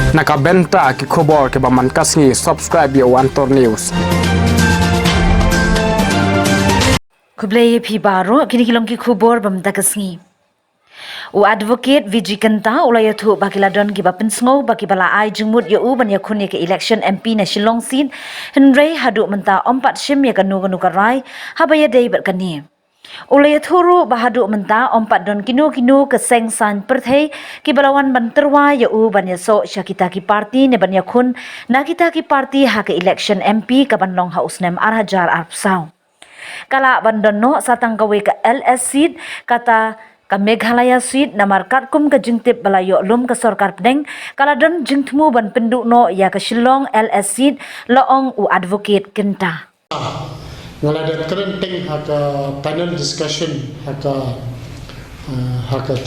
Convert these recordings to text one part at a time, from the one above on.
Nakabenta ki khobor ke baman kasni subscribe yo Antor News. Kublai phi baro kini kilom ki khubor bam takasngi. U advocate Vijikanta ulayathu bakiladon ki bapensngo bakibala ai jingmut yo u ban yakun ke election MP na Shillong sin henrei hadu menta ompat shim ya kanu kanu karai habaya dei bat kani. Ulayathu bahadu menta ompat don kinu ke sengsan perthei ki balawan banterwa yo u ban yaso syakita ki parti ne ban yakun nakita ki parti ha ke election MP ka ban long house nem arhajar arpsau. Kala bandono satang kawei ke LS seat kata ka Meghalaya seat namar katkum ke jingtip balayo lum ke sorkar pedeng kala don jingtmu ban pendukno ya ke Shillong LS seat loong u advocate kenta. Ngala current haka panel discussion haka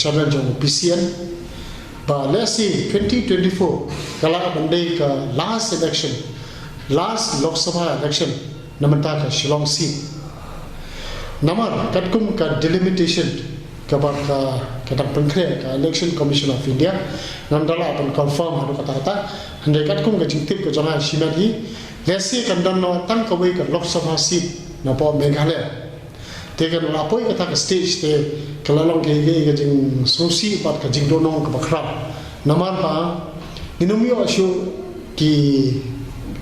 challenge of PCN ba let's see 2024 kala bandai ka last Lok Sabha election namanta ka Shillong seat namar katkum ka delimitation ka kadang pengkre ka Election Commission of India namdala apan confirm hadu kata handai katkum ka jingtip ka jama shimadi lesi kan dan no tang kawei ka Lok Sabha seat na po Meghalaya tekan lapoi kata ka stage te kalalong ke jing susi pat ka jing donong ka bakrap namar pa inumyo asyo ki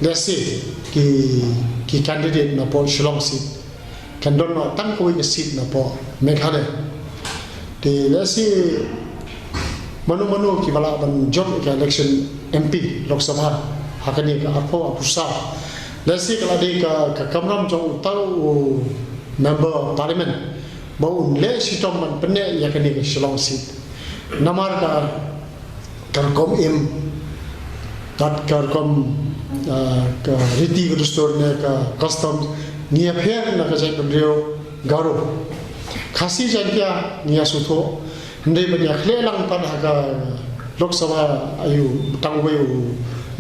lesi ki candidate na po Shillong seat kan don no tang kawei ka seat na po Meghalaya te lesi manu ki bala ban job ka election MP Lok Sabha hakani ka apo apusa lesi kala de ka kamram jong tau member of parliament bau le sitom man penne yakani ka Shillong seat namar ka karkom im tat karkom ka riti gustor ne ka custom nia pher na ka jai pendrio garo khasi jankia nia sutho ndai banya khlelang pan ka Lok Sabha ayu tangwei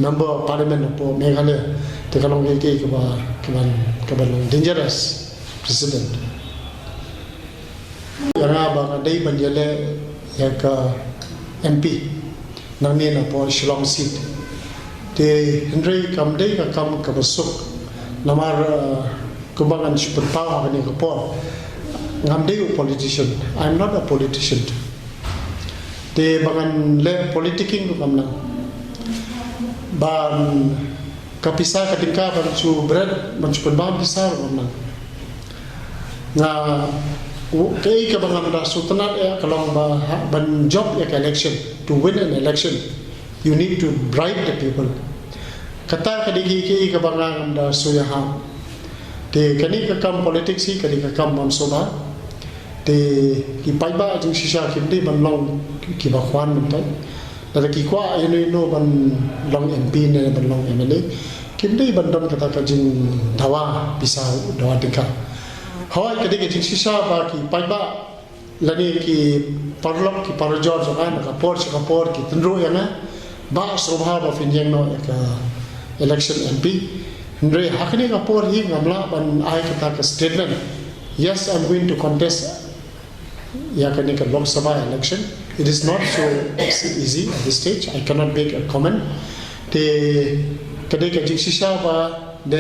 member of parliament po Meghalaya te kalong ke ka dangerous president yara ba dai banjale ya ka MP nang ni na po Shillong seat te hendrei kam dai ka kam ka basuk namar kumbangan superpower ni ka po ngam dai politician. I'm not a politician te bangan le politicking ko kam nang ban kapisa ketika bancu berat bancu penbam besar mana na kei ke bangam da sultanat ya kalau ban job ya election to win an election you need to bribe the people kata kadigi kei ke bangam da suyaha te kani ka kam politics hi kani ka kam mon soba te ki paiba jing shisha kimdi ban long ki ba khwan mentai da ki kwa no ban long MP ne ban long MLA kimdei ban don kata ka jing dawa bisa dawa tingka hawai kade ke jing sisa ba ki paiba lani ki parlok ki parjor jangan ka por ki tendro yana ba sobha ba finjeng no ka election MP ndre hakni ka por hi ngamla ban ai kata ka statement yes I'm going to contest ya kani ka Lok Sabha election. It is not so easy at this stage. I cannot make a comment. There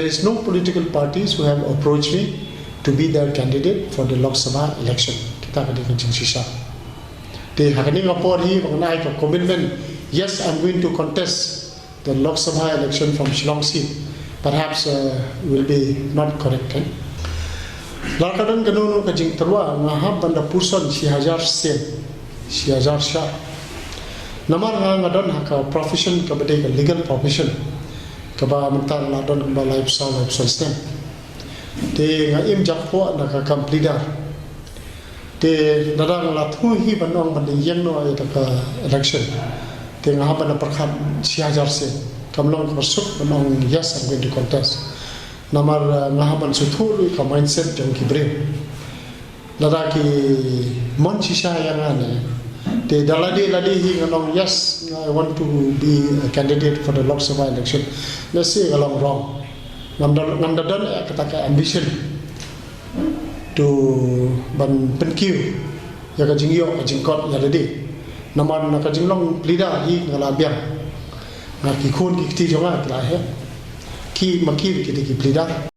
is no political parties who have approached me to be their candidate for the Lok Sabha election. Kita kadang sisa. Te hakani ngapor hi mengenai ke commitment. Yes, I'm going to contest the Lok Sabha election from Shillong seat. Perhaps will be not correct. Lakadan kanunu ka jing terwa ngahab banda purson 1000 sen 1000 sha namar ngadon haka profession ka bade ka legal profession ka ba mental ladon ba lifestyle system te ngaim jakpo na ka complete te dadang la thu hi banong ban yeng no ay ka election te ngahab na perkhat 1000 sen kamlong masuk banong yes I'm going to contest namar ngahaban suthuru ka mindset jong kibre lada ki mon shisha yang ane te daladi hi nganong yes I want to be a candidate for the Lok Sabha election let's say along wrong ngamdadan kata ka ambition to ban penkiu ya ka jingyo ka jingkot ya ladi namar na ka jinglong plida hi ngalabiang na ki khun ki ti jonga kla he ki maki ki ti ki plida